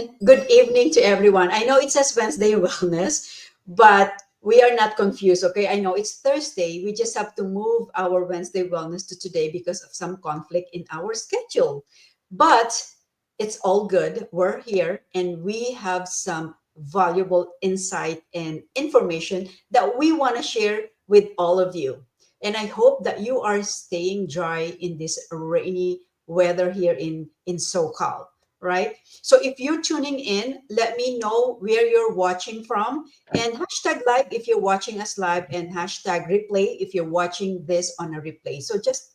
and good evening to everyone. I know it says Wednesday Wellness, but we are not confused, okay? I know it's Thursday. We just have to move our Wednesday Wellness to today because of some conflict in our schedule. But it's all good. We're here and we have some valuable insight and information that we want to share with all of you. And I hope that you are staying dry in this rainy weather here in SoCal, right? So if you're tuning in, let me know where you're watching from and hashtag live if you're watching us live and hashtag replay if you're watching this on a replay. So just,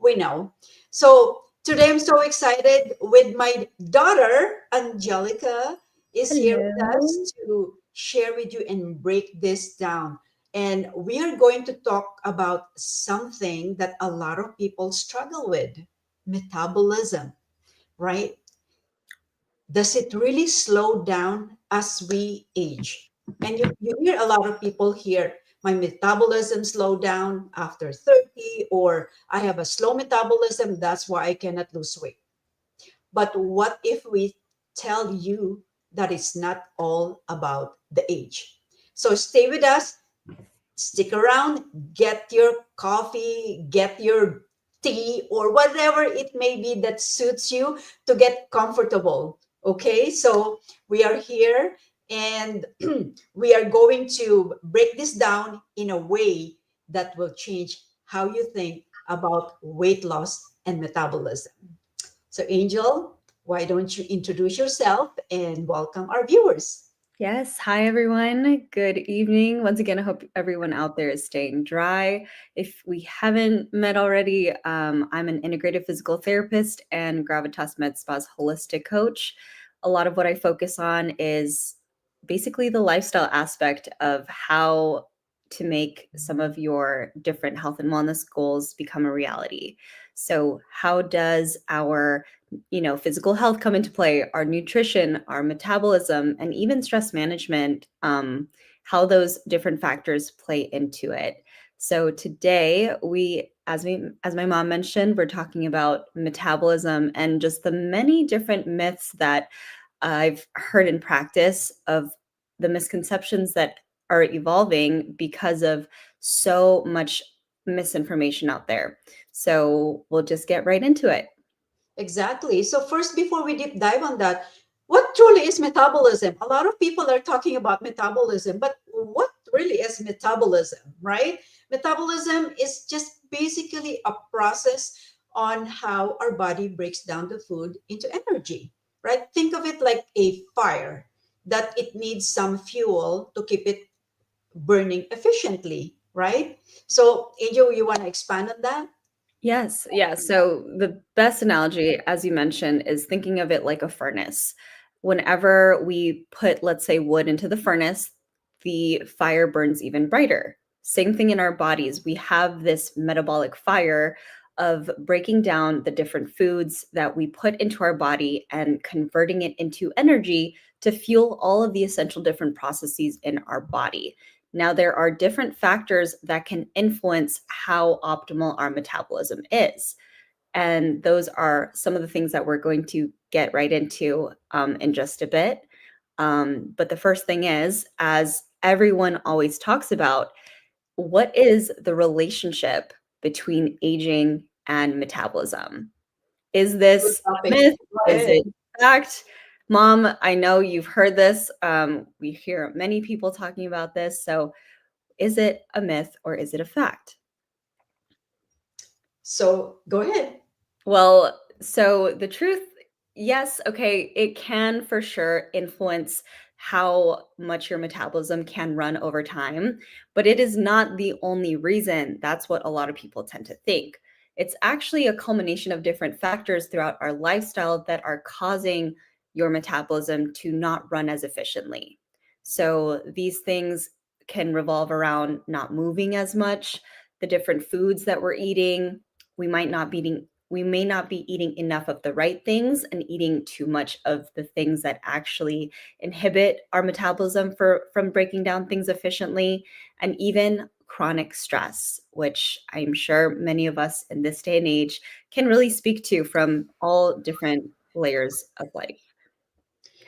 we know. So today I'm so excited with my daughter, Angelica, is here with Hello. us to share with you and break this down. And we are going to talk about something that a lot of people struggle with: metabolism, right? Does it really slow down as we age? And you hear a lot of people here, my metabolism slowed down after 30, or I have a slow metabolism, that's why I cannot lose weight. But what if we tell you that it's not all about the age? So stay with us, stick around, get your coffee, get your tea, or whatever it may be that suits you to get comfortable. Okay, so we are here and we are going to break this down in a way that will change how you think about weight loss and metabolism. So, Angel, why don't you introduce yourself and welcome our viewers? Yes. Hi, everyone. Good evening. Once again, I hope everyone out there is staying dry. If we haven't met already, I'm an integrative physical therapist and Gravitas Medspa's holistic coach. A lot of what I focus on is basically the lifestyle aspect of how to make some of your different health and wellness goals become a reality. So, how does our physical health come into play, our nutrition, our metabolism, and even stress management, how those different factors play into it. So today as my mom mentioned, we're talking about metabolism and just the many different myths that I've heard in practice of the misconceptions that are evolving because of so much misinformation out there. So we'll just get right into it. Exactly. So, first, before we deep dive on that, what truly is metabolism? A lot of people are talking about metabolism, but what really is metabolism, right? Metabolism is just basically a process on how our body breaks down the food into energy, right? Think of it like a fire that it needs some fuel to keep it burning efficiently, right? So, Angel, you want to expand on that? Yes, yeah. So the best analogy, as you mentioned, is thinking of it like a furnace. Whenever we put, let's say, wood into the furnace, the fire burns even brighter. Same thing in our bodies. We have this metabolic fire of breaking down the different foods that we put into our body and converting it into energy to fuel all of the essential different processes in our body. Now, there are different factors that can influence how optimal our metabolism is. And those are some of the things that we're going to get right into in just a bit. But the first thing is, as everyone always talks about, what is the relationship between aging and metabolism? Is Good this a topic. myth? Go Is it ahead. fact? Mom, I know you've heard this. We hear many people talking about this. So, is it a myth or is it a fact? So, go ahead. Well, so the truth, yes, okay, it can for sure influence how much your metabolism can run over time, but it is not the only reason. That's what a lot of people tend to think. It's actually a culmination of different factors throughout our lifestyle that are causing your metabolism to not run as efficiently. So these things can revolve around not moving as much, the different foods that we're eating. We may not be eating enough of the right things and eating too much of the things that actually inhibit our metabolism from breaking down things efficiently, and even chronic stress, which I'm sure many of us in this day and age can really speak to from all different layers of life.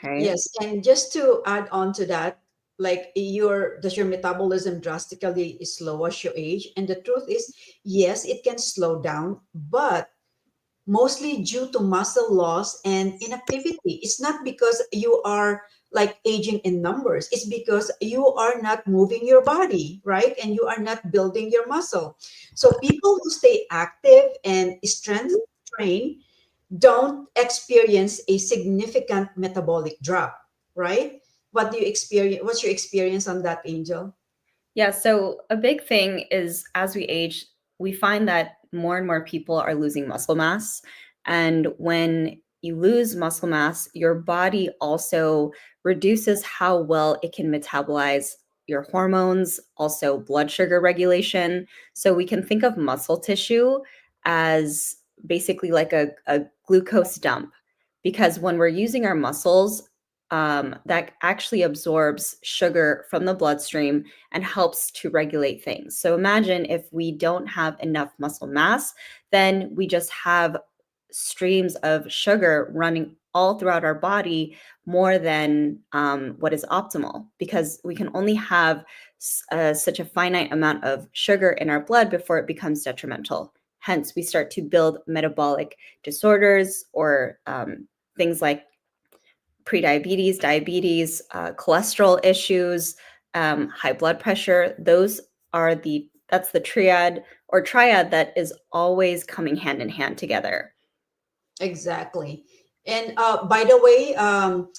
Okay. Yes, and just to add on to that, like your does your metabolism drastically slow as you age? And the truth is, yes, it can slow down, but mostly due to muscle loss and inactivity. It's not because you are like aging in numbers. It's because you are not moving your body, right? And you are not building your muscle. So people who stay active and strength train don't experience a significant metabolic drop, right? What do you experience? What's your experience on that, Angel? Yeah, so a big thing is as we age, we find that more and more people are losing muscle mass. And when you lose muscle mass, your body also reduces how well it can metabolize your hormones, also blood sugar regulation. So we can think of muscle tissue as basically like a glucose dump. Because when we're using our muscles, that actually absorbs sugar from the bloodstream and helps to regulate things. So imagine if we don't have enough muscle mass, then we just have streams of sugar running all throughout our body more than what is optimal because we can only have such a finite amount of sugar in our blood before it becomes detrimental. Hence, we start to build metabolic disorders or things like prediabetes, diabetes, cholesterol issues, high blood pressure. Those are that's the triad that is always coming hand in hand together. Exactly. And by the way,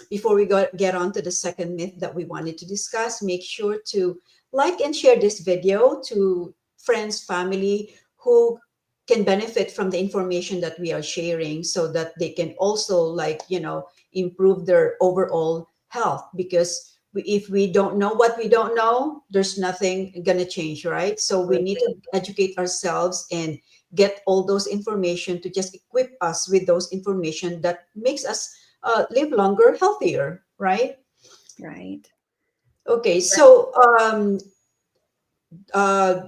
before we get on to the second myth that we wanted to discuss, make sure to like and share this video to friends, family who can benefit from the information that we are sharing so that they can also improve their overall health because if we don't know what we don't know, there's nothing gonna change, right? So we need to educate ourselves and get all those information to just equip us with those information that makes us live longer, healthier, right? Right. Okay, so uh,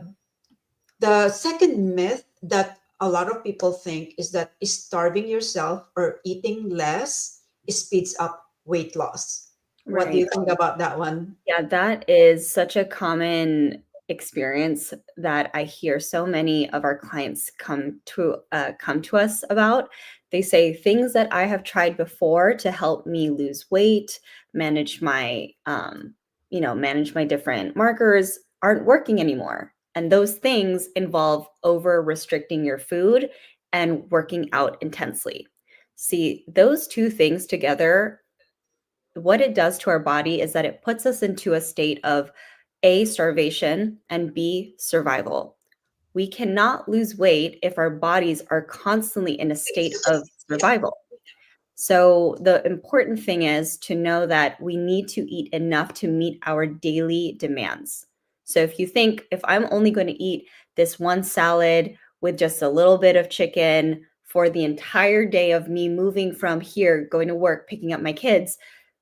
the second myth that a lot of people think is that starving yourself or eating less speeds up weight loss. What do Right. you think about that one? Yeah, that is such a common experience that I hear so many of our clients come to us about. They say things that I have tried before to help me lose weight, manage my manage my different markers aren't working anymore. And those things involve over restricting your food and working out intensely. See, those two things together, what it does to our body is that it puts us into a state of A, starvation, and B, survival. We cannot lose weight if our bodies are constantly in a state of survival. So, the important thing is to know that we need to eat enough to meet our daily demands. So, if you think if I'm only going to eat this one salad with just a little bit of chicken for the entire day of me moving from here, going to work, picking up my kids,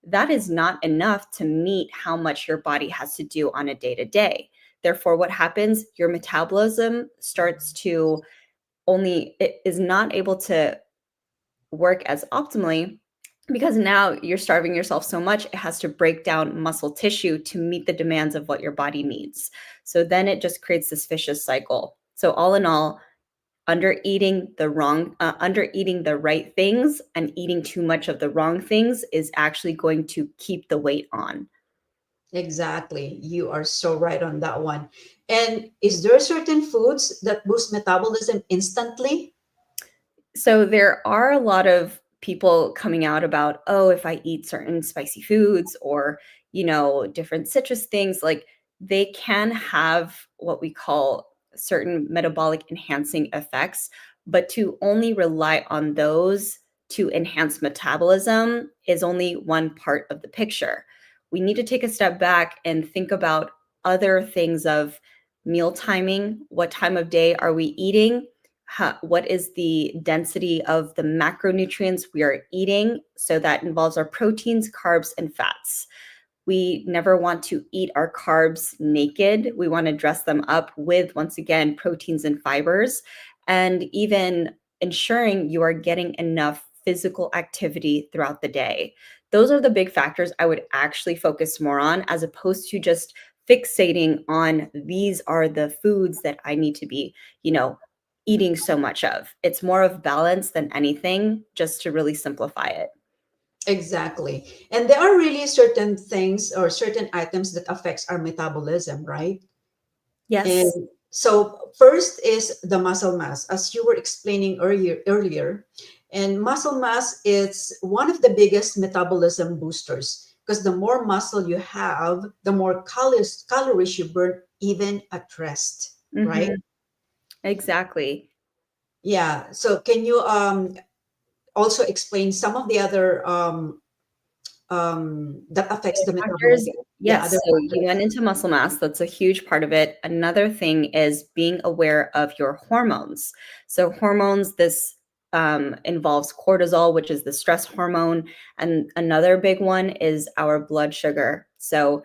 that is not enough to meet how much your body has to do on a day to day. Therefore, what happens? Your metabolism starts to it is not able to work as optimally because now you're starving yourself so much it has to break down muscle tissue to meet the demands of what your body needs. So then it just creates this vicious cycle. So all in all, under eating the right things and eating too much of the wrong things is actually going to keep the weight on. Exactly. You are so right on that one. And is there certain foods that boost metabolism instantly? So there are a lot of people coming out about, oh, if I eat certain spicy foods or, different citrus things, like they can have what we call certain metabolic enhancing effects, but to only rely on those to enhance metabolism is only one part of the picture. We need to take a step back and think about other things of meal timing. What time of day are we eating? What is the density of the macronutrients we are eating? So that involves our proteins, carbs, and fats. We never want to eat our carbs naked. We want to dress them up with, once again, proteins and fibers, and even ensuring you are getting enough physical activity throughout the day. those are the big factors I would actually focus more on, as opposed to just fixating on these are the foods that I need to be, eating so much of. It's more of balance than anything, just to really simplify it. Exactly. And there are really certain things or certain items that affects our metabolism, right? Yes. And so first is the muscle mass, as you were explaining earlier. And muscle mass is one of the biggest metabolism boosters because the more muscle you have, the more calories you burn even at rest, right? Hmm. Exactly. Yeah. So can you also explain some of the other that affects the Factors, metabolism? Yeah, yes. other So you factors. went into muscle mass. That's a huge part of it. Another thing is being aware of your hormones. So hormones, this involves cortisol, which is the stress hormone, and another big one is our blood sugar. So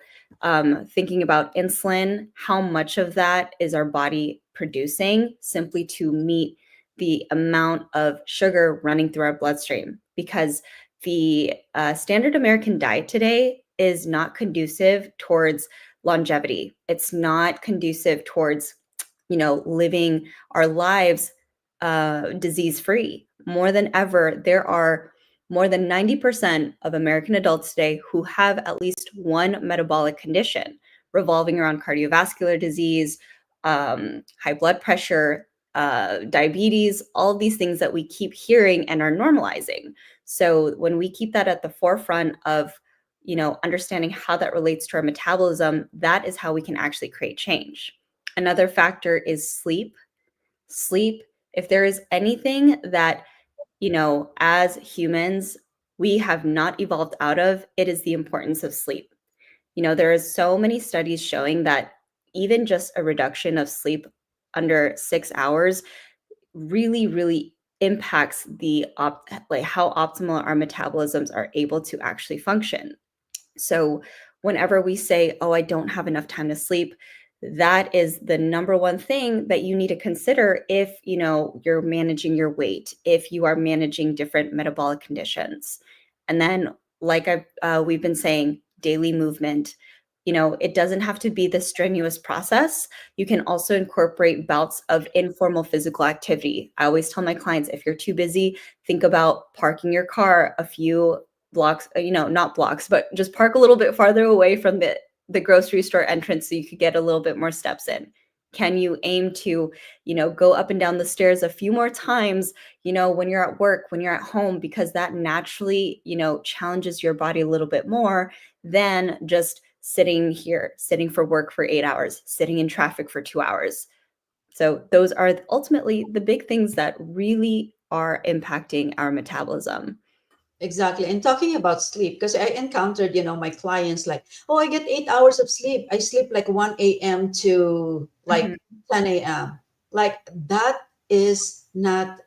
thinking about insulin, how much of that is our body producing simply to meet the amount of sugar running through our bloodstream? Because the standard American diet today is not conducive towards longevity. It's not conducive towards, living our lives disease free. More than ever, there are more than 90% of American adults today who have at least one metabolic condition revolving around cardiovascular disease, high blood pressure, diabetes, all of these things that we keep hearing and are normalizing. So when we keep that at the forefront of, understanding how that relates to our metabolism, that is how we can actually create change. Another factor is sleep. Sleep, if there is anything that, as humans, we have not evolved out of, it is the importance of sleep. There is so many studies showing that even just a reduction of sleep under 6 hours really, really impacts like how optimal our metabolisms are able to actually function. So whenever we say, oh, I don't have enough time to sleep, that is the number one thing that you need to consider if, you're managing your weight, if you are managing different metabolic conditions. And then, like we've been saying, daily movement. It doesn't have to be the strenuous process. You can also incorporate bouts of informal physical activity. I always tell my clients, if you're too busy, think about parking your car a few blocks, not blocks, but just park a little bit farther away from the grocery store entrance so you could get a little bit more steps in. Can you aim to, go up and down the stairs a few more times, when you're at work, when you're at home, because that naturally, challenges your body a little bit more than just sitting for work for 8 hours, sitting in traffic for 2 hours. So those are ultimately the big things that really are impacting our metabolism. Exactly. And talking about sleep, because I encountered, my clients like, oh, I get 8 hours of sleep. I sleep like 1 a.m. to Mhm. like 10 a.m. Like that is not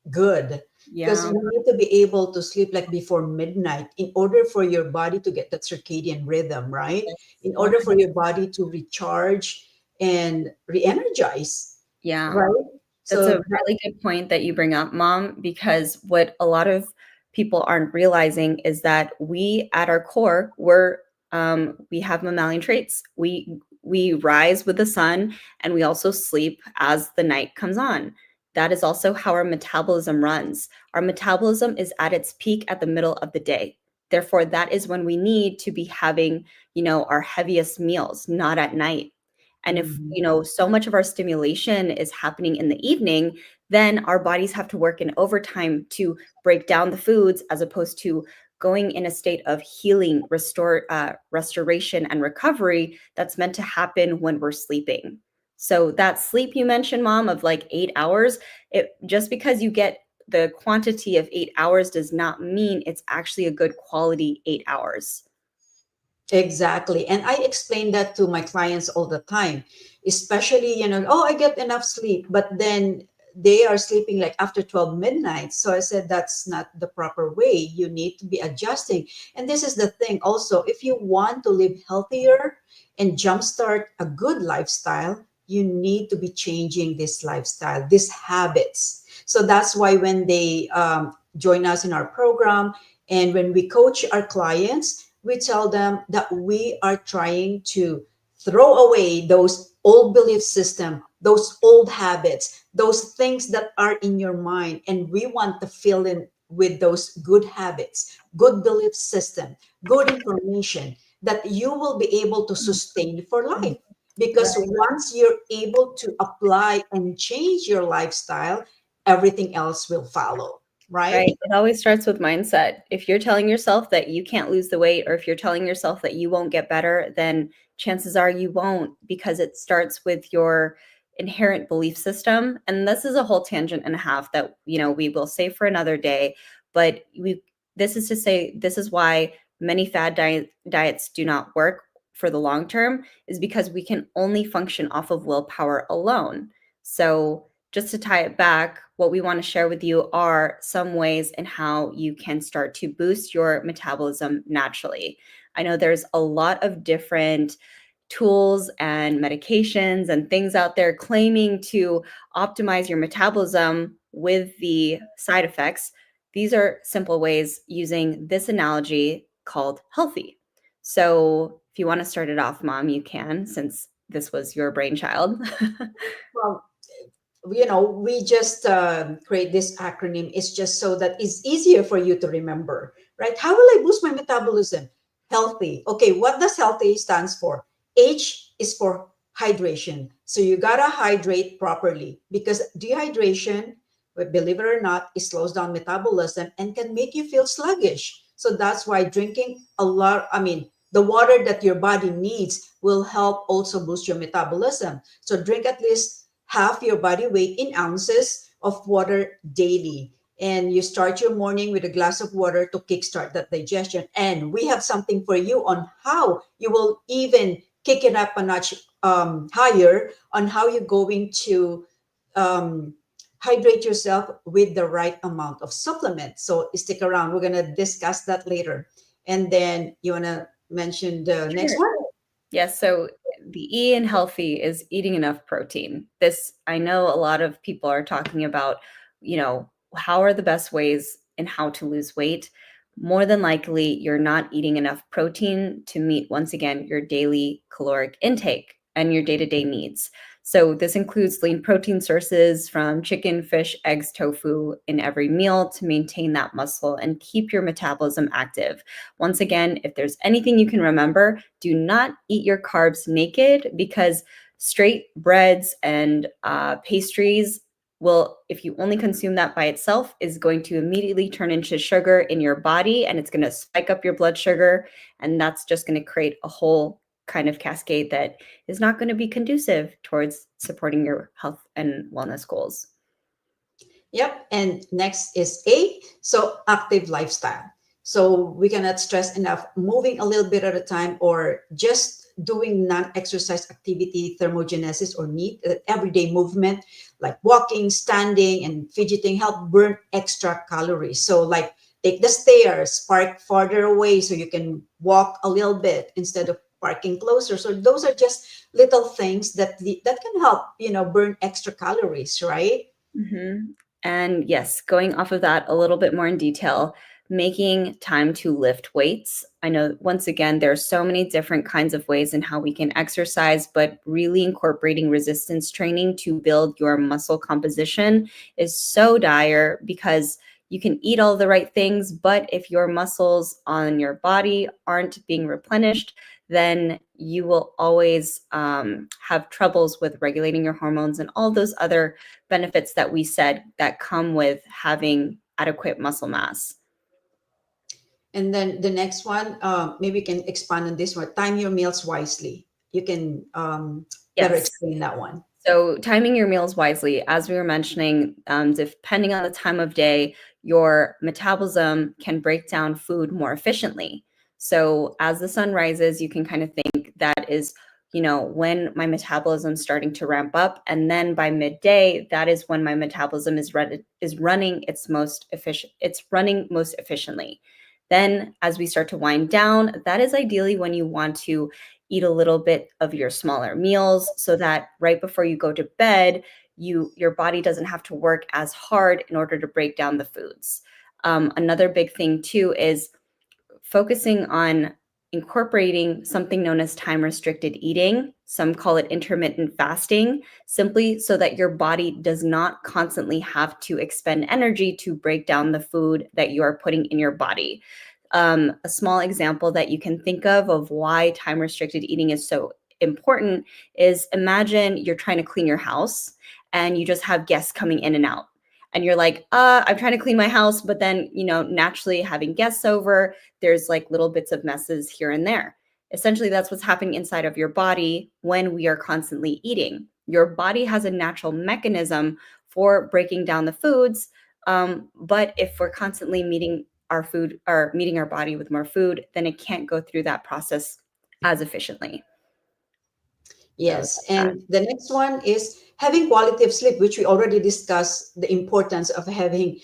good because Yeah. you need to be able to sleep like before midnight in order for your body to get that circadian rhythm, right? In order for your 100%. body to recharge and re-energize, Yeah. right? That's So a really good point that you bring up, Mom, because what a lot of people aren't realizing is that we, at our core, we have mammalian traits. We rise with the sun, and we also sleep as the night comes on. That is also how our metabolism runs. Our metabolism is at its peak at the middle of the day. Therefore, that is when we need to be having, our heaviest meals, not at night. And if, mhm. so much of our stimulation is happening in the evening, then our bodies have to work in overtime to break down the foods as opposed to going in a state of healing, restoration, and recovery that's meant to happen when we're sleeping. So that sleep you mentioned, Mom, of like 8 hours, it just because you get the quantity of 8 hours does not mean it's actually a good quality 8 hours. Exactly. And I explain that to my clients all the time, especially, oh, I get enough sleep, but then they are sleeping like after 12 midnight. So I said, that's not the proper way. You need to be adjusting. And this is the thing also, if you want to live healthier and jumpstart a good lifestyle, you need to be changing this lifestyle, these habits. So that's why when they join us in our program, And when we coach our clients, we tell them that we are trying to throw away those old belief system, those old habits, those things that are in your mind, and we want to fill in with those good habits, good belief system, good information that you will be able to sustain for life. Because Right. once you're able to apply and change your lifestyle, everything else will follow, right? Right. It always starts with mindset. If you're telling yourself that you can't lose the weight, or if you're telling yourself that you won't get better, then chances are you won't, because it starts with your inherent belief system. And this is a whole tangent and a half that, we will save for another day. But this is to say, this is why many diets do not work for the long term, is because we can only function off of willpower alone. So just to tie it back, what we want to share with you are some ways in how you can start to boost your metabolism naturally. I know there's a lot of different tools and medications and things out there claiming to optimize your metabolism with the side effects. These are simple ways using this analogy called healthy. So if you want to start it off, Mom, you can, since this was your brainchild. Well, we just create this acronym. It's just so that it's easier for you to remember, right? How will I boost my metabolism? Healthy. Okay, what does healthy stands for? H is for hydration. So you gotta hydrate properly, because dehydration, believe it or not, it slows down metabolism and can make you feel sluggish. So that's why drinking a lot, I mean, the water that your body needs will help also boost your metabolism. So drink at least half your body weight in ounces of water daily. And you start your morning with a glass of water to kickstart that digestion. And we have something for you on how you will even kick it up a notch higher, on how you're going to um, hydrate yourself with the right amount of supplement. So stick around. We're going to discuss that later. And then you want to mention the next Sure. one? Yes, so the E in healthy is eating enough protein. This, I know a lot of people are talking about, how are the best ways and how to lose weight. More than likely, you're not eating enough protein to meet, once again, your daily caloric intake and your day-to-day needs. So this includes lean protein sources from chicken, fish, eggs, tofu in every meal to maintain that muscle and keep your metabolism active. Once again, if there's anything you can remember, do not eat your carbs naked, because straight breads and pastries will, if you only consume that by itself, is going to immediately turn into sugar in your body, and it's going to spike up your blood sugar. And that's just going to create a whole kind of cascade that is not going to be conducive towards supporting your health and wellness goals. Yep. And next is A. So active lifestyle. So we cannot stress enough moving a little bit at a time, or just doing non-exercise activity, thermogenesis or NEAT, everyday movement like walking, standing, and fidgeting help burn extra calories. So like take the stairs, park farther away so you can walk a little bit instead of parking closer. So those are just little things that can help, burn extra calories, right? Mhm. And yes, going off of that a little bit more in detail, making time to lift weights. I know, once again, there are so many different kinds of ways in how we can exercise, but really incorporating resistance training to build your muscle composition is so dire, because you can eat all the right things, but if your muscles on your body aren't being replenished, then you will always have troubles with regulating your hormones and all those other benefits that we said that come with having adequate muscle mass. And then the next one, maybe you can expand on this one. Time your meals wisely. You can better Yes. explain that one. So timing your meals wisely, as we were mentioning, depending on the time of day, your metabolism can break down food more efficiently. So as the sun rises, you can kind of think that is, when my metabolism is starting to ramp up, and then by midday, that is when my metabolism is running its most efficient. It's running most efficiently. Then, as we start to wind down, that is ideally when you want to eat a little bit of your smaller meals, so that right before you go to bed, your body doesn't have to work as hard in order to break down the foods. Another big thing too is focusing on incorporating something known as time restricted eating. Some call it intermittent fasting, simply so that your body does not constantly have to expend energy to break down the food that you are putting in your body. A small example that you can think of why time restricted eating is so important is, imagine you're trying to clean your house and you just have guests coming in and out. And you're like, I'm trying to clean my house, but then, naturally having guests over, there's like little bits of messes here and there. Essentially, that's what's happening inside of your body when we are constantly eating. Your body has a natural mechanism for breaking down the foods. But if we're constantly meeting our food or meeting our body with more food, then it can't go through that process as efficiently. So Yes. that's that. And the next one is having quality of sleep, which we already discussed the importance of having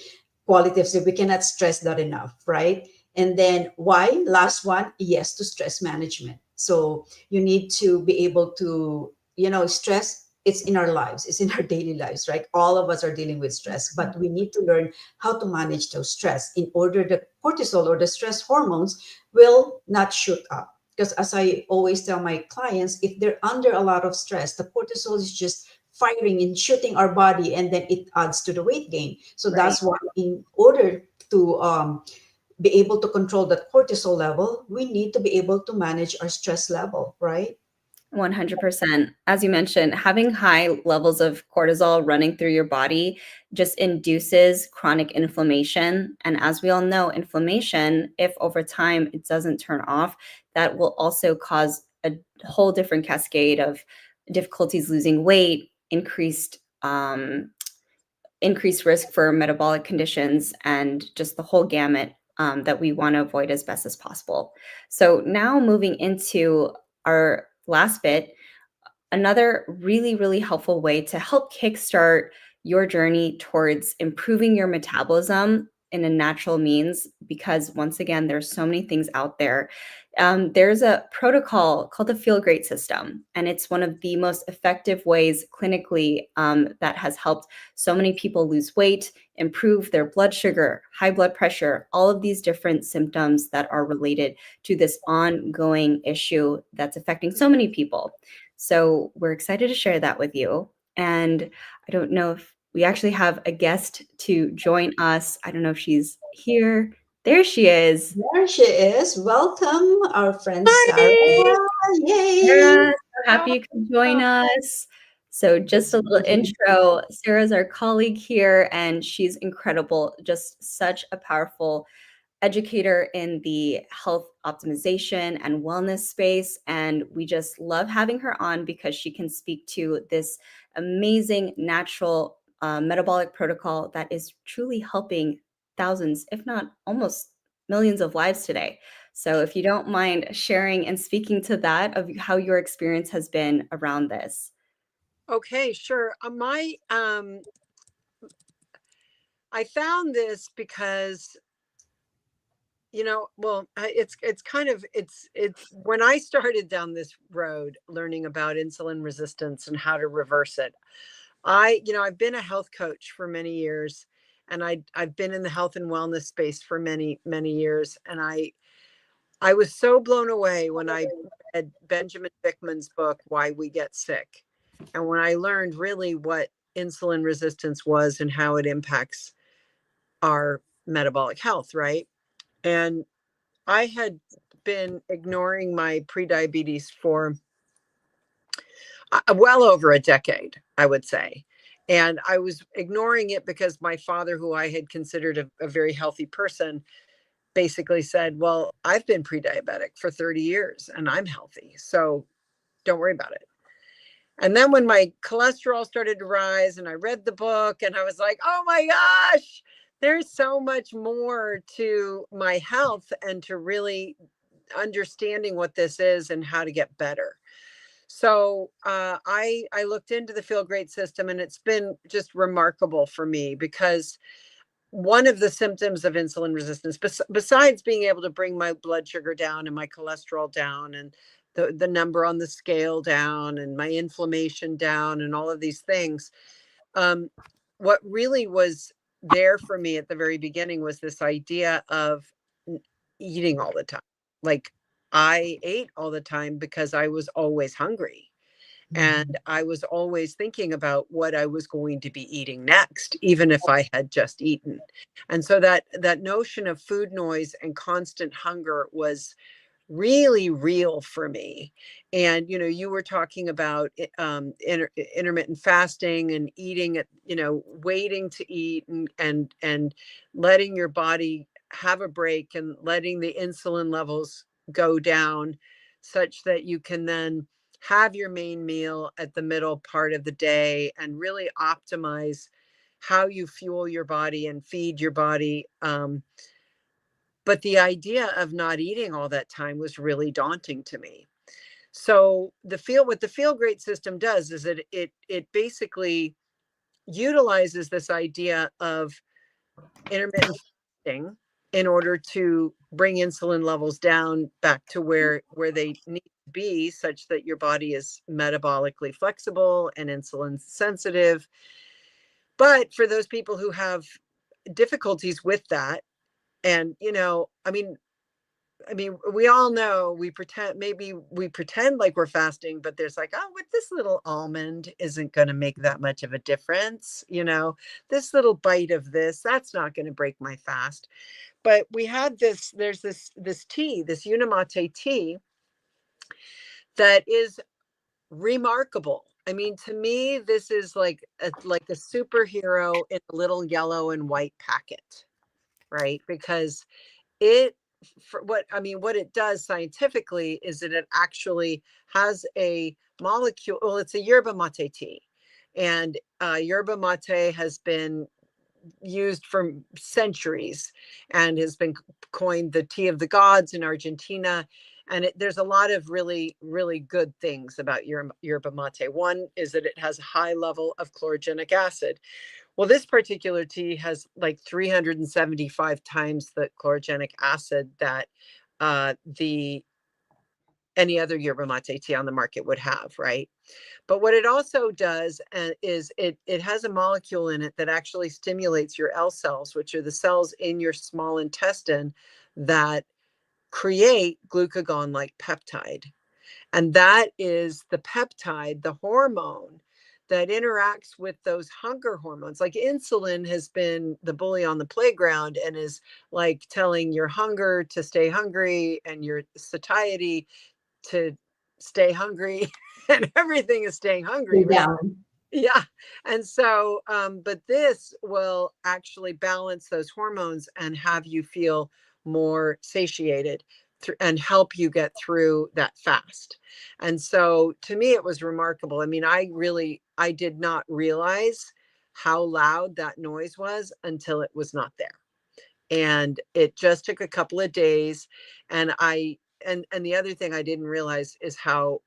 quality of sleep. We cannot stress that enough, right? And then why? Last one, yes, to stress management. So you need to be able to, stress, it's in our lives, it's in our daily lives, right? All of us are dealing with stress, but we need to learn how to manage those stress in order the cortisol or the stress hormones will not shoot up. Because as I always tell my clients, if they're under a lot of stress, the cortisol is just firing and shooting our body, and then it adds to the weight gain. So Right. that's why, in order to be able to control that cortisol level, we need to be able to manage our stress level, right? 100%. As you mentioned, having high levels of cortisol running through your body just induces chronic inflammation. And as we all know, inflammation, if over time it doesn't turn off, that will also cause a whole different cascade of difficulties losing weight, increased risk for metabolic conditions, and just the whole gamut that we want to avoid as best as possible. So now moving into our last bit, another really, really helpful way to help kickstart your journey towards improving your metabolism in a natural means, because once again, there's so many things out there. There's a protocol called the Feel Great system, and it's one of the most effective ways clinically that has helped so many people lose weight, improve their blood sugar, high blood pressure, all of these different symptoms that are related to this ongoing issue that's affecting so many people. So we're excited to share that with you. And I don't know if we actually have a guest to join us. I don't know if she's here. There she is. There she is. Welcome, our friend Sarah. Hi. Yay! Sarah, so happy you could join Oh, us. So just a little intro. Sarah's our colleague here, and she's incredible. Just such a powerful educator in the health optimization and wellness space. And we just love having her on because she can speak to this amazing natural metabolic protocol that is truly helping thousands, if not almost millions of lives today. So if you don't mind sharing and speaking to that of how your experience has been around this. okay, sure. I found this because it's kind of it's when I started down this road, learning about insulin resistance and how to reverse it. I've been a health coach for many years, and I've been in the health and wellness space for many many years, and I was so blown away when I read Benjamin Bickman's book, Why We Get Sick. And when I learned really what insulin resistance was and how it impacts our metabolic health, right? And I had been ignoring my prediabetes for well over a decade, I would say. And I was ignoring it because my father, who I had considered a very healthy person, basically said, well, I've been pre-diabetic for 30 years and I'm healthy, so don't worry about it. And then when my cholesterol started to rise and I read the book and I was like, oh my gosh, there's so much more to my health and to really understanding what this is and how to get better. So I looked into the Feel Great system, and it's been just remarkable for me because one of the symptoms of insulin resistance, besides being able to bring my blood sugar down and my cholesterol down and the number on the scale down and my inflammation down and all of these things, what really was there for me at the very beginning was this idea of eating all the time. Like I ate all the time because I was always hungry. Mhm. And I was always thinking about what I was going to be eating next, even if I had just eaten. And so that notion of food noise and constant hunger was really real for me. And you were talking about intermittent fasting and eating at, waiting to eat, and letting your body have a break and letting the insulin levels go down such that you can then have your main meal at the middle part of the day and really optimize how you fuel your body and feed your body. But the idea of not eating all that time was really daunting to me. So what the Feel Great system does is that it basically utilizes this idea of intermittent fasting in order to bring insulin levels down back to where they need to be, such that your body is metabolically flexible and insulin sensitive. But for those people who have difficulties with that, and I mean, we all know we pretend like we're fasting, but there's like, oh, with this little almond isn't going to make that much of a difference. This little bite of this, that's not going to break my fast. But there's this tea, this Unamate tea that is remarkable. I mean, to me, this is like a superhero in a little yellow and white packet, right? Because it what it does scientifically is that it actually has a molecule. Well, it's a yerba mate tea, and yerba mate has been used for centuries and has been coined the tea of the gods in Argentina. And there's a lot of really, really good things about yerba mate. One is that it has a high level of chlorogenic acid. Well, this particular tea has like 375 times the chlorogenic acid that the any other yerba mate tea on the market would have, right? But what it also does is it has a molecule in it that actually stimulates your L cells, which are the cells in your small intestine that create glucagon-like peptide. And that is the peptide, the hormone that interacts with those hunger hormones. Like insulin has been the bully on the playground and is like telling your hunger to stay hungry and your satiety to stay hungry, and everything is staying hungry, Go right? down. Yeah. And so, but this will actually balance those hormones and have you feel more satiated and help you get through that fast. And so to me, it was remarkable. I mean, I did not realize how loud that noise was until it was not there. And it just took a couple of days. And the other thing I didn't realize is how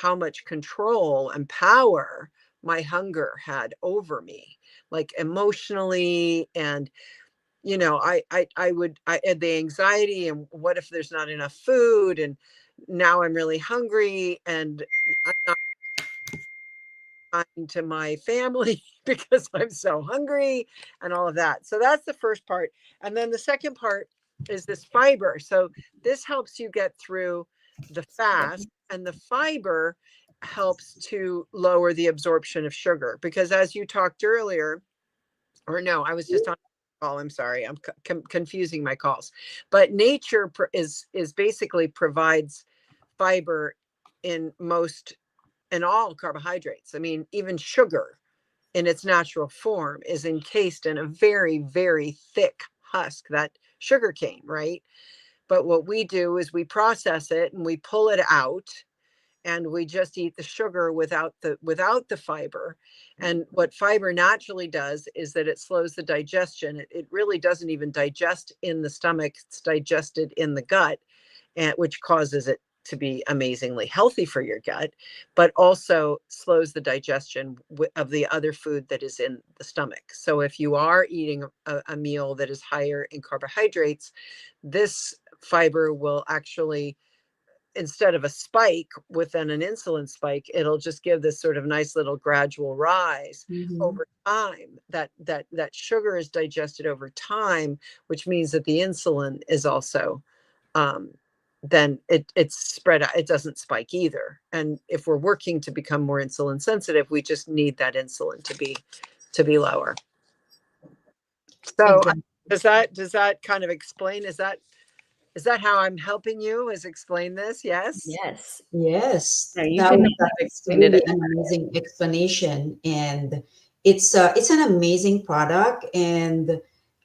much control and power my hunger had over me, like emotionally. And I had the anxiety, and what if there's not enough food, and now I'm really hungry and I'm not kind to my family because I'm so hungry, and all of that. So that's the first part. And then the second part is this fiber. So this helps you get through the fast, and the fiber helps to lower the absorption of sugar, because as you talked earlier, or no, I was just on a call. I'm sorry, I'm confusing my calls. But nature is basically provides fiber in most and all carbohydrates. I mean, even sugar in its natural form is encased in a very, very thick husk, that sugar cane, right? But what we do is we process it and we pull it out, and we just eat the sugar without the fiber. And what fiber naturally does is that it slows the digestion. It really doesn't even digest in the stomach, it's digested in the gut, and which causes it to be amazingly healthy for your gut, but also slows the digestion of the other food that is in the stomach. So if you are eating a meal that is higher in carbohydrates, this fiber will actually instead of a spike within an insulin spike, it'll just give this sort of nice little gradual rise over time. That sugar is digested over time, which means that the insulin is also then it's spread out. It doesn't spike either. And if we're working to become more insulin sensitive, we just need that insulin to be lower. So Exactly. does that kind of explain? Is that how I'm helping you? Is explain this? Yes. Yes. Yes, No, you that couldn't was have that's explained it. really an amazing explanation, and it's an amazing product, and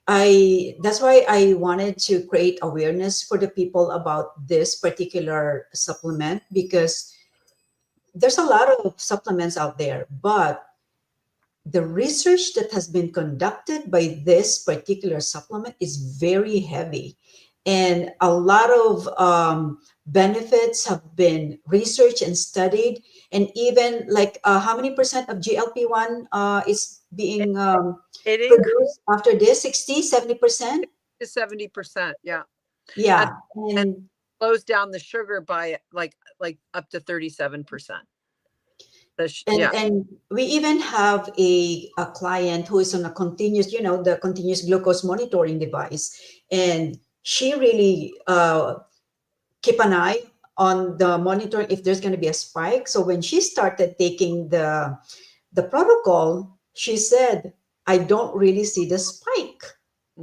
I that's why I wanted to create awareness for the people about this particular supplement, because there's a lot of supplements out there, but the research that has been conducted by this particular supplement is very heavy, and a lot of benefits have been researched and studied, and even like how many percent of GLP-1 is It, being it increased produced after this, 60, 70%? to 70%. Yeah. And, Yeah, and and slows down the sugar by like up to 37%. and Yeah. and we even have a client who is on a continuous, the continuous glucose monitoring device, and she really keep an eye on the monitoring if there's going to be a spike. So when she started taking the protocol, she said, I don't really see the spike.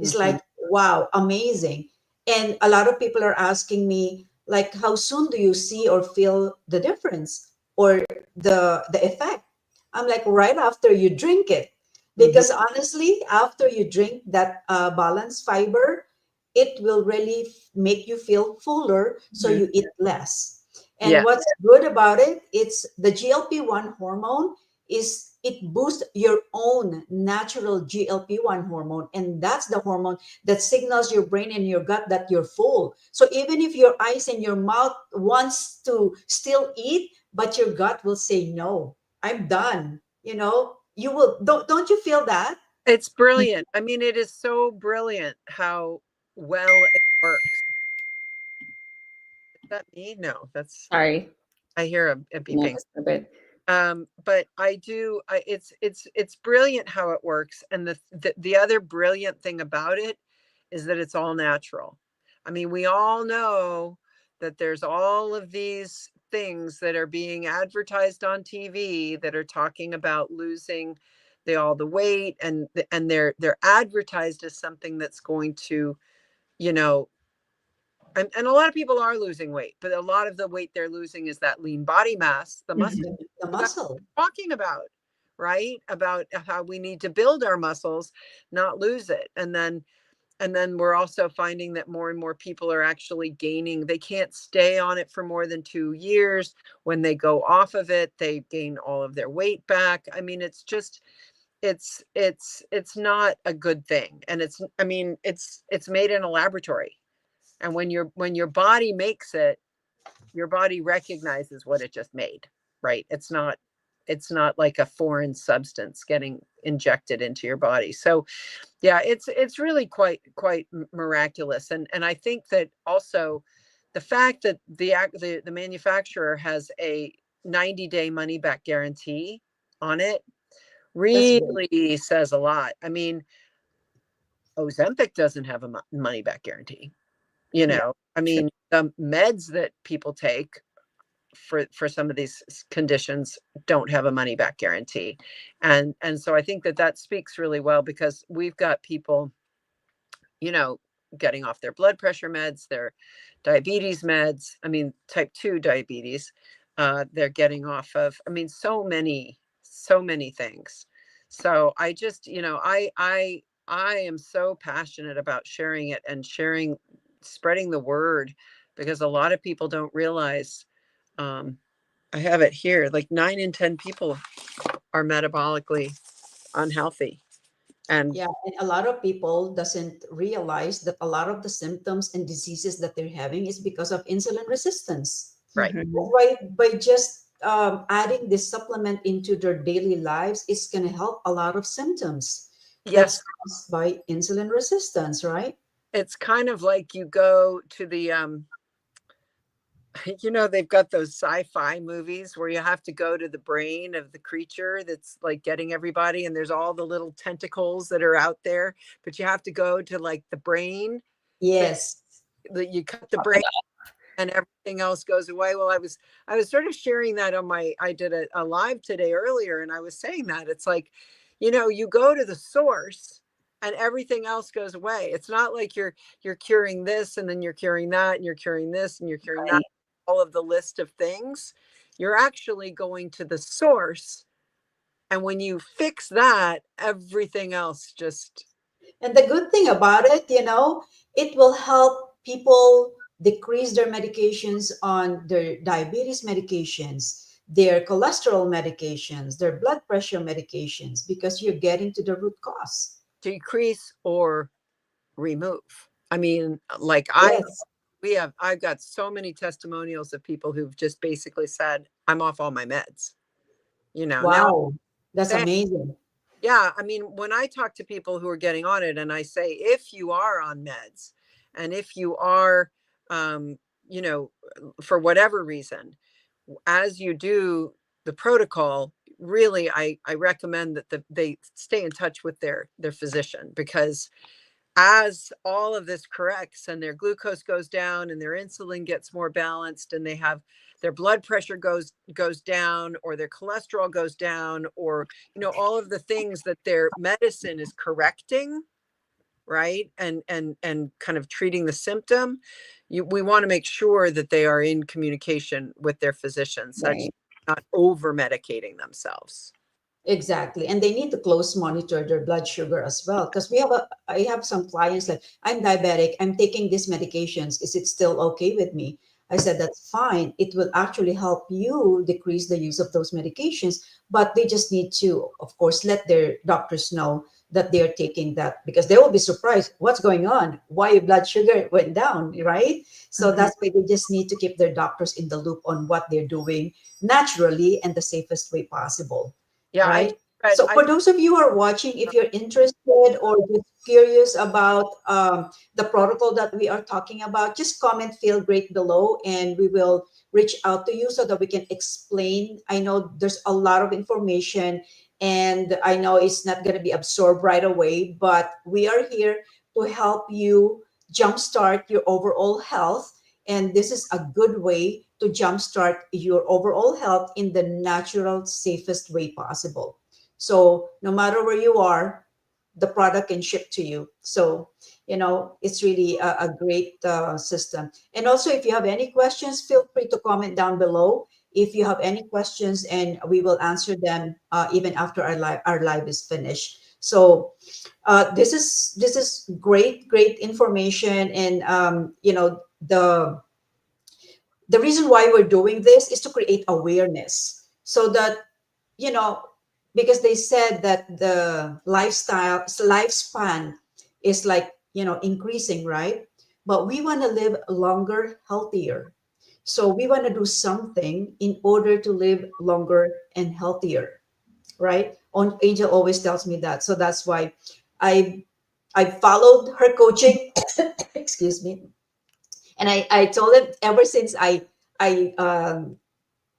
It's Mm-hmm. like, wow, amazing. And a lot of people are asking me, like, how soon do you see or feel the difference or the effect? I'm like, right after you drink it. Mm-hmm. Because honestly, after you drink that balanced fiber, it will really make you feel fuller, so Mhm. you eat less. And Yeah. what's good about it, it's the GLP-1 hormone is it boosts your own natural GLP-1 hormone, and that's the hormone that signals your brain and your gut that you're full. So even if your eyes and your mouth wants to still eat, but your gut will say no, I'm done. You will don't you feel that? It's brilliant. I mean, it is so brilliant how well it works. Is that me? No, that's Sorry. I hear a No, beeping. just a bit. But it's brilliant how it works. And the other brilliant thing about it is that it's all natural. I mean, we all know that there's all of these things that are being advertised on TV that are talking about losing all the weight, and they're advertised as something that's going to, you know, and a lot of people are losing weight, but a lot of the weight they're losing is that lean body mass, the muscle. The That's muscle. what we're talking about, right? About how we need to build our muscles, not lose it. And then we're also finding that more and more people are actually gaining. They can't stay on it for more than 2 years. When they go off of it, they gain all of their weight back. I mean, it's just it's not a good thing. And it's made in a laboratory. And when your body makes it, your body recognizes what it just made, right? It's not like a foreign substance getting injected into your body. So yeah, it's really quite miraculous. And I think that also the fact that the manufacturer has a 90-day money back guarantee on it That's great. really says a lot. I mean, Ozempic doesn't have a money back guarantee. Yeah. I mean, the meds that people take for some of these conditions don't have a money back guarantee. And so I think that speaks really well, because we've got people, you know, getting off their blood pressure meds, their diabetes meds. I mean, type 2 diabetes, they're getting off of, I mean, so many things. So I just, I am so passionate about sharing it and spreading the word, because a lot of people don't realize, um, I have it here, like 9 in 10 people are metabolically unhealthy. And Yeah, and a lot of people doesn't realize that a lot of the symptoms and diseases that they're having is because of insulin resistance. right. Mhm. That's why by just adding this supplement into their daily lives, it's going to help a lot of symptoms that's Yes, caused by insulin resistance, right? it's kind of like you go to you know, they've got those sci-fi movies where you have to go to the brain of the creature that's like getting everybody, and there's all the little tentacles that are out there, but you have to go to like the brain. So Yes. that you cut the brain and everything else goes away. Well, I was sort of sharing that on my, I did a live today earlier, and I was saying that it's like, you know, you go to the source and everything else goes away. It's not like you're curing this and then you're curing that and you're curing this and you're curing that, Right. all of the list of things. You're actually going to the source, and when you fix that, everything else just, And the good thing about it, it will help people decrease their medications on their diabetes medications, their cholesterol medications, their blood pressure medications, because you're getting to the root cause. decrease or remove. I mean, like I Yes. we have I've got so many testimonials of people who've just basically said, I'm off all my meds. You know, now Wow. That's saying, amazing. yeah, I mean, when I talk to people who are getting on it and I say, if you are on meds and if you are, um, you know, for whatever reason, as you do the protocol, really, I recommend that they stay in touch with their physician, because as all of this corrects and their glucose goes down and their insulin gets more balanced and they have their blood pressure goes down, or their cholesterol goes down, or all of the things that their medicine is correcting, right, and kind of treating the symptom, we want to make sure that they are in communication with their physician, such Right. not over medicating themselves. Exactly. And they need to close monitor their blood sugar as well. Because I have some clients like, I'm diabetic, I'm taking these medications. Is it still okay with me? I said, that's fine. It will actually help you decrease the use of those medications, but they just need to, of course, let their doctors know that they're taking that, because they will be surprised. What's going on? Why your blood sugar went down, right? So Mhm. that's why they just need to keep their doctors in the loop on what they're doing naturally and the safest way possible, Yeah, right? read So I for those of you who are watching, if you're interested or just curious about the protocol that we are talking about, just comment feel great below and we will reach out to you so that we can explain. I know there's a lot of information and I know it's not going to be absorbed right away, but we are here to help you jumpstart your overall health. And this is a good way to jumpstart your overall health in the natural, safest way possible. So no matter where you are, the product can ship to you. So, it's really a great system. And also, if you have any questions, feel free to comment down below. If you have any questions, and we will answer them even after our live is finished. So this is great information, and the reason why we're doing this is to create awareness so that, you know because they said that the lifespan is like, increasing, right? But we want to live longer, healthier. So we want to do something in order to live longer and healthier, right? On Angel always tells me that. So that's why i I followed her coaching. Excuse me. And I told him, ever since I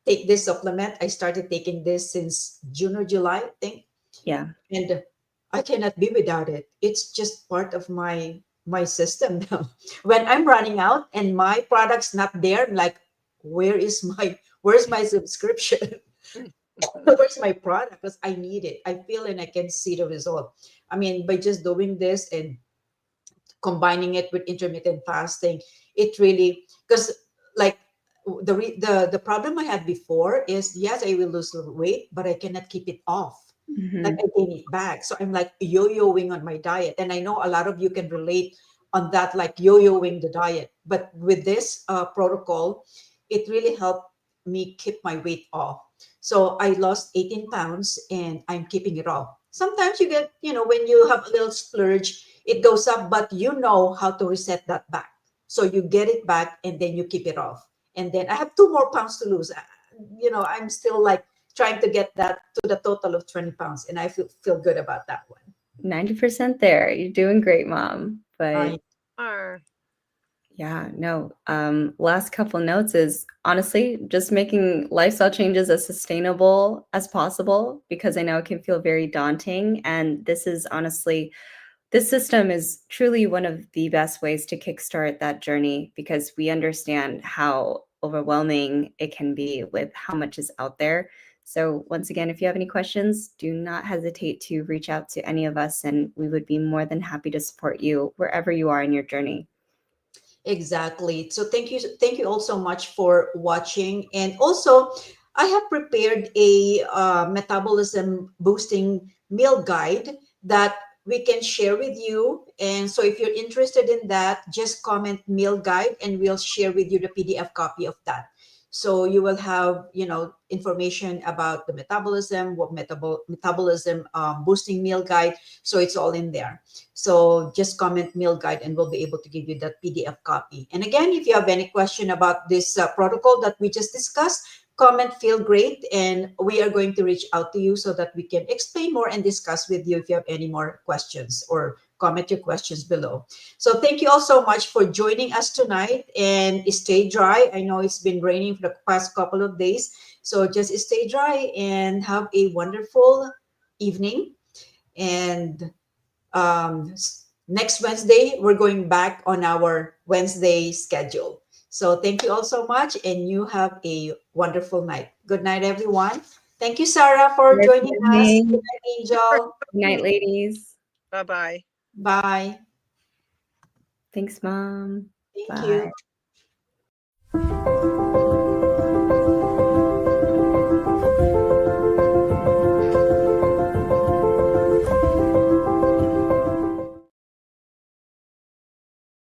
take this supplement. I started taking this since June or July, I think, Yeah. and I cannot be without it. It's just part of my system now. When I'm running out and my product's not there, I'm like, where's my subscription? Where's my product? Because I need it. I feel and I can see the result. I mean, by just doing this and combining it with intermittent fasting, it really, because like the problem I had before is, yes, I will lose weight, but I cannot keep it off. Like Hmm. I gain it back. So I'm like yo-yoing on my diet. And I know a lot of you can relate on that, like yo-yoing the diet. But with this protocol, it really helped me keep my weight off. So I lost 18 pounds and I'm keeping it off. Sometimes you get, when you have a little splurge, it goes up, but you know how to reset that back. So you get it back and then you keep it off. And then I have 2 more pounds to lose. I'm still like trying to get that to the total of 20 pounds. And I feel good about that one. 90% there. You're doing great, Mom. But I are Yeah, no. Last couple notes is honestly just making lifestyle changes as sustainable as possible, because I know it can feel very daunting. And this is honestly, this system is truly one of the best ways to kickstart that journey, because we understand how overwhelming it can be with how much is out there. So once again, if you have any questions, do not hesitate to reach out to any of us, and we would be more than happy to support you wherever you are in your journey. Exactly. So thank you all so much for watching. And also, I have prepared a metabolism boosting meal guide that we can share with you. And so, if you're interested in that, just comment meal guide, and we'll share with you the PDF copy of that. So you will have, information about the metabolism, what metabolism boosting meal guide. So it's all in there. So just comment meal guide, and we'll be able to give you that PDF copy. And again, if you have any question about this protocol that we just discussed, comment feel great, and we are going to reach out to you so that we can explain more and discuss with you if you have any more questions, or comment your questions below. So thank you all so much for joining us tonight, and stay dry. I know it's been raining for the past couple of days. So just stay dry and have a wonderful evening. And next Wednesday, we're going back on our Wednesday schedule. So thank you all so much, and you have a wonderful night. Good night, everyone. Thank you, Sarah, for Good joining us. Good evening. night, Angel. Good night, ladies. Bye bye. Bye. Thanks, Mom. Thank Bye. you.